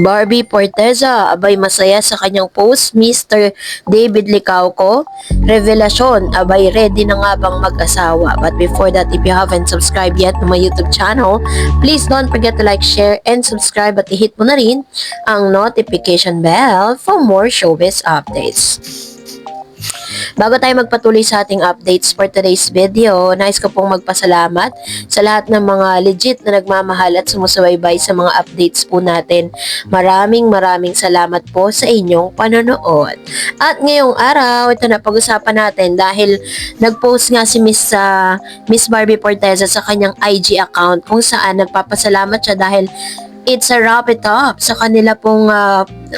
Barbie Porteza, abay masaya sa kanyang post, Mr. David Licauco. Revelasyon, abay ready na nga bang mag-asawa? But before that, if you haven't subscribed yet to my YouTube channel, please don't forget to like, share, and subscribe at i-hit mo na rin ang notification bell for more showbiz updates. Bago tayo magpatuloy sa ating updates for today's video, nais ko pong magpasalamat sa lahat ng mga legit na nagmamahal at sumusubaybay sa mga updates po natin. Maraming salamat po sa inyong panonood. At ngayong araw, ito na pag-usapan natin dahil nag-post nga si Miss Barbie Porteza sa kanyang IG account kung saan nagpapasalamat siya dahil it's a wrap it up sa kanila pong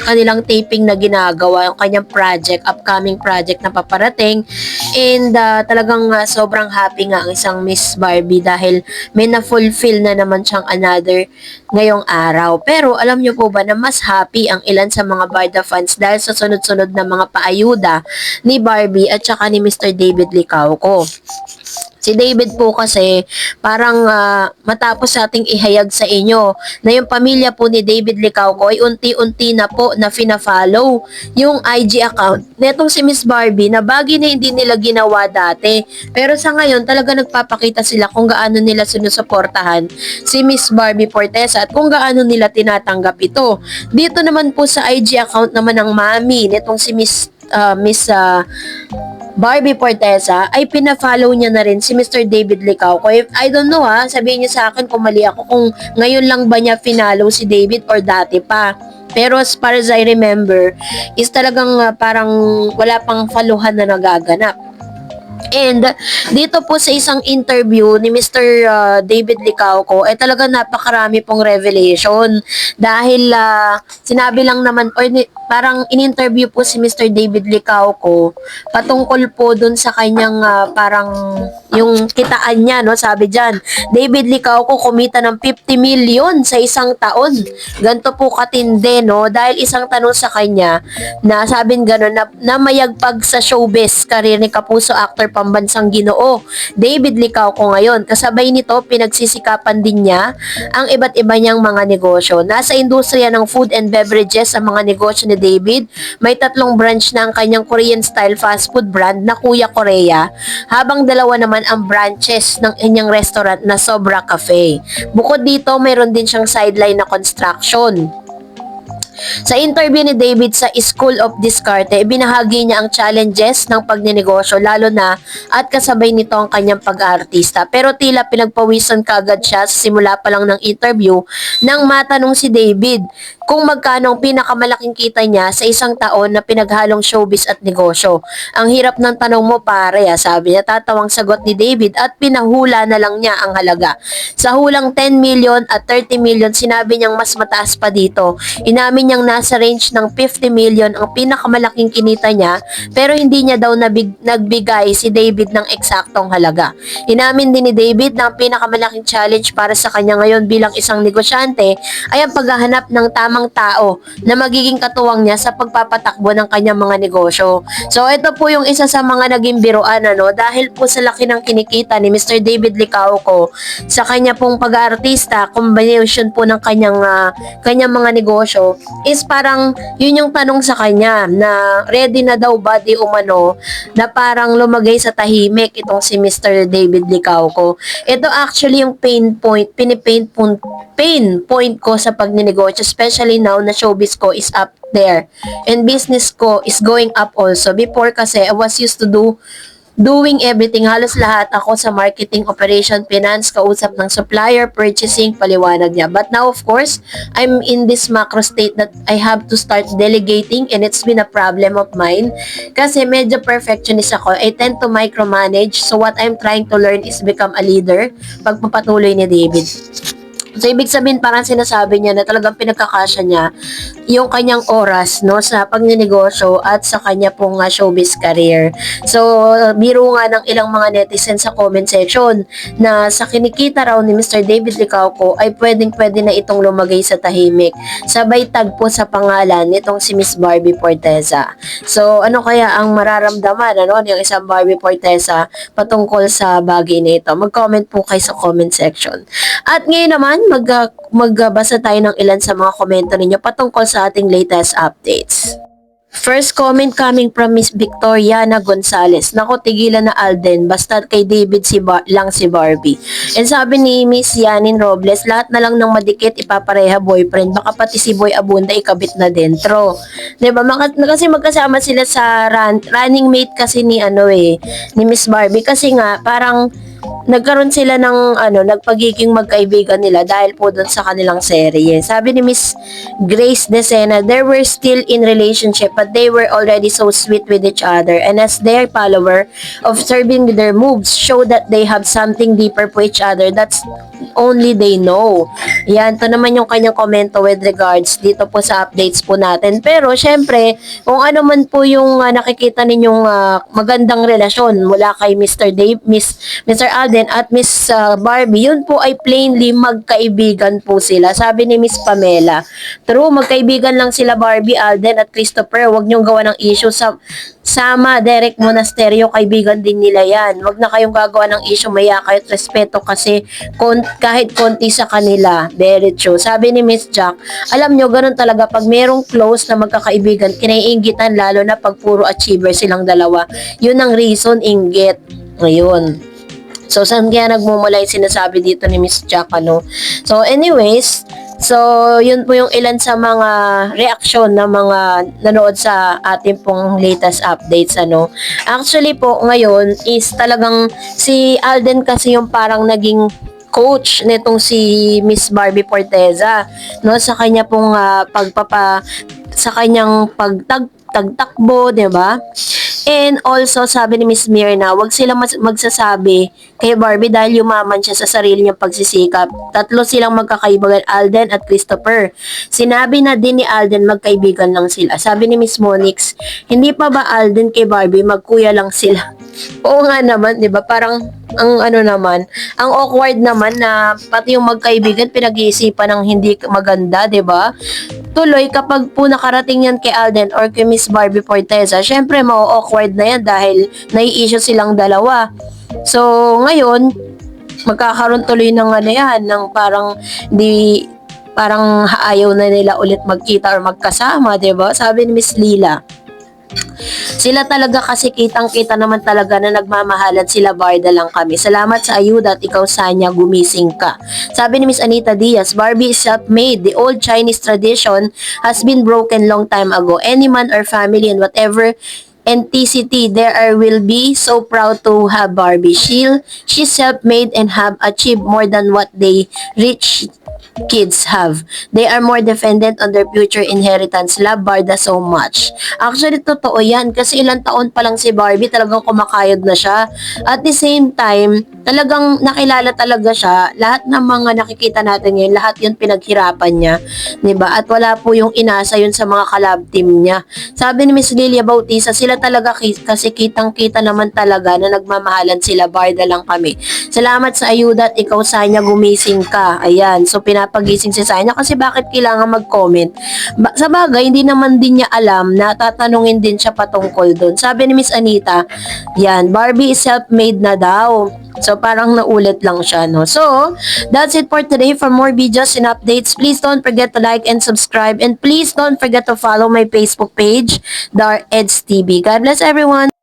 kanilang taping na ginagawa, yung kanyang project, upcoming project na paparating. And talagang sobrang happy nga ang isang Miss Barbie dahil may na-fulfill na naman siyang another ngayong araw. Pero alam niyo po ba na mas happy ang ilan sa mga Barda fans dahil sa sunod-sunod na mga paayuda ni Barbie at saka ni Mr. David Licauco. Si David po kasi parang matapos ating ihayag sa inyo na yung pamilya po ni David Licauco ay unti-unti na po na fina-follow yung IG account netong si Miss Barbie na bagay na hindi nila ginawa dati. Pero sa ngayon talaga nagpapakita sila kung gaano nila sinusuportahan si Miss Barbie Porteza at kung gaano nila tinatanggap ito. Dito naman po sa IG account naman ng mami netong si Miss Barbie Porteza ay pina-follow niya na rin si Mr. David Licauco. I don't know sabihin niyo sa akin kung mali ako kung ngayon lang ba niya finalo si David or dati pa. Pero as far as I remember, is talagang parang wala pang followan na nagaganap. And dito po sa isang interview ni Mr. David Licauco ay talaga napakarami pong revelation dahil sinabi lang naman or parang in-interview po si Mr. David Licauco patungkol po dun sa kanyang parang yung kitaan niya, no? Sabi diyan, David Licauco kumita ng 50 million sa isang taon. Ganto po katindi, no? Dahil isang tanong sa kanya na sabing gano'n na mayagpag sa showbiz career ni Kapuso actor pambansang Ginoo David Licauco ngayon. Kasabay nito, pinagsisikapan din niya ang iba't iba niyang mga negosyo. Nasa industriya ng food and beverages ang mga negosyo ni David. May 3 branch na ang kanyang Korean style fast food brand na Kuya Korea, habang 2 naman ang branches ng inyong restaurant na Sobra Cafe. Bukod dito, mayroon din siyang sideline na construction. Sa interview ni David sa School of Discarte, binahagi niya ang challenges ng pagninegosyo lalo na at kasabay nito ang kanyang pag-aartista. Pero tila pinagpawisan kaagad siya sa simula pa lang ng interview nang matanong si David kung magkano ang pinakamalaking kita niya sa isang taon na pinaghalong showbiz at negosyo. Ang hirap ng tanong mo pare, sabi niya. Tatawang sagot ni David at pinahula na lang niya ang halaga. Sa hulang 10 million at 30 million, sinabi niyang mas mataas pa dito. Inamin niyang nasa range ng 50 million ang pinakamalaking kinita niya, pero hindi niya daw nagbigay si David ng eksaktong halaga. Inamin din ni David na ang pinakamalaking challenge para sa kanya ngayon bilang isang negosyante ay ang paghahanap ng tamang tao na magiging katuwang niya sa pagpapatakbo ng kanyang mga negosyo. So ito po yung isa sa mga naging biruan dahil po sa laki ng kinikita ni Mr. David Licauco sa kanya pong pag-aartista, combination po ng kanyang mga negosyo, is parang yun yung tanong sa kanya na ready na daw ba di umano na parang lumagay sa tahimik itong si Mr. David Licauco. Ito actually yung pain point ko sa pagninegosyo, especially now na showbiz ko is up there and business ko is going up also. Before kasi I was used to doing everything, halos lahat ako sa marketing, operation, finance, kausap ng supplier, purchasing, paliwanag niya. But now of course, I'm in this macro state that I have to start delegating, and it's been a problem of mine kasi medyo perfectionist ako. I tend to micromanage, so what I'm trying to learn is become a leader pagpapatuloy ni David. So, ibig sabihin, parang sinasabi niya na talagang pinagkakasya niya yung kanyang oras sa pagninegosyo at sa kanya pong showbiz career. So, biro nga ng ilang mga netizens sa comment section na sa kinikita raw ni Mr. David Licauco ay pwedeng-pwede na itong lumagay sa tahimik. Sabay tagpo sa pangalan nitong si Miss Barbie Porteza. So, ano kaya ang mararamdaman ng isang Barbie Porteza patungkol sa bagay na ito? Mag-comment po kayo sa comment section. At ngayon naman, ngayon, magbasa tayo ng ilan sa mga komento ninyo patungkol sa ating latest updates. First comment coming from Miss Victoriana Gonzalez. Nako, tigilan na Alden. Basta kay David lang si Barbie. And sabi ni Miss Yanin Robles, lahat na lang ng madikit ipapareha boyfriend. Baka pati si Boy Abunda ikabit na dentro. Diba? Kasi magkasama sila sa running mate kasi ni ni Miss Barbie. Kasi nga, parang nagkaroon sila ng nagpagiging magkaibigan nila dahil po doon sa kanilang serye. Sabi ni Miss Grace Decena, they were still in relationship but they were already so sweet with each other, and as their follower, observing their moves show that they have something deeper for each other. That's only they know. Yan, to naman yung kanyang komento with regards dito po sa updates po natin. Pero syempre, kung ano man po yung nakikita ninyong magandang relasyon mula kay Mr. Alden at Miss Barbie, yun po ay plainly magkaibigan po sila. Sabi ni Miss Pamela, true, magkaibigan lang sila Barbie, Alden at Christopher. Huwag niyong gawa ng issue sama Derek Monasterio, kaibigan din nila yan. Huwag na kayong gagawa ng issue, maya kayo at respeto kasi kahit konti sa kanila. Very true. Sabi ni Miss Jack, alam nyo, ganun talaga pag merong close na magkakaibigan, kinaiingitan lalo na pag puro achiever silang dalawa. Yun ang reason, inggit. Ngayon. So, saan kaya nagmumula yung sinasabi dito ni Miss Jack, So, anyways, yun po yung ilan sa mga reaksyon ng mga nanood sa ating pong latest updates, Actually po, ngayon is talagang si Alden kasi yung parang naging coach nitong si Miss Barbie Forteza, sa kanya pong sa kanyang pagtakbo, 'di ba? And also, sabi ni Miss Mirna, wag silang magsasabi kay Barbie dahil yumaman siya sa sarili niyang pagsisikap. Tatlo silang magkakaibigan, Alden at Christopher. Sinabi na din ni Alden magkaibigan lang sila. Sabi ni Miss Monix, hindi pa ba Alden kay Barbie magkuya lang sila? Oo nga naman, 'di ba? Parang ang awkward naman na pati yung magkaibigan pinag-iisipan ng hindi maganda, 'di ba? Tuloy, kapag po nakarating yan kay Alden or kay Miss Barbie Forteza, syempre ma-awkward na yan dahil nai-issue silang dalawa. So, ngayon, magkakaroon tuloy ng ng parang ayaw na nila ulit magkita or magkasama, 'di ba? Sabi ni Miss Lila, sila talaga kasi kitang-kita naman talaga na nagmamahalan sila, barda lang kami. Salamat sa ayuda at ikaw Sanya, gumising ka. Sabi ni Miss Anita Diaz, Barbie is self-made. The old Chinese tradition has been broken long time ago. Any man or family and whatever NTCT there will be so proud to have Barbie. She's self-made and have achieved more than what they rich kids have. They are more dependent on their future inheritance. Love Barda so much. Actually, totoo yan. Kasi ilang taon pa lang si Barbie, talagang kumakayod na siya. At the same time, talagang nakilala talaga siya. Lahat ng mga nakikita natin ngayon, lahat yun pinaghirapan niya. Diba? At wala po yung inasa yun sa mga kalab team niya. Sabi ni Miss Lilia Bautista, sila talaga kasi kitang-kita naman talaga na nagmamahalan sila. Barda lang kami. Salamat sa ayuda at ikaw Sanya, gumising ka. Ayan. So, pinapagising si Sanya kasi bakit kailangan mag-comment. Sa bagay, hindi naman din niya alam na tatanungin din siya patungkol doon. Sabi ni Miss Anita, yan, Barbie is self-made na daw. So, parang naulit lang siya, So, that's it for today. For more videos and updates, please don't forget to like and subscribe. And please don't forget to follow my Facebook page, Dar Eds TV. God bless everyone.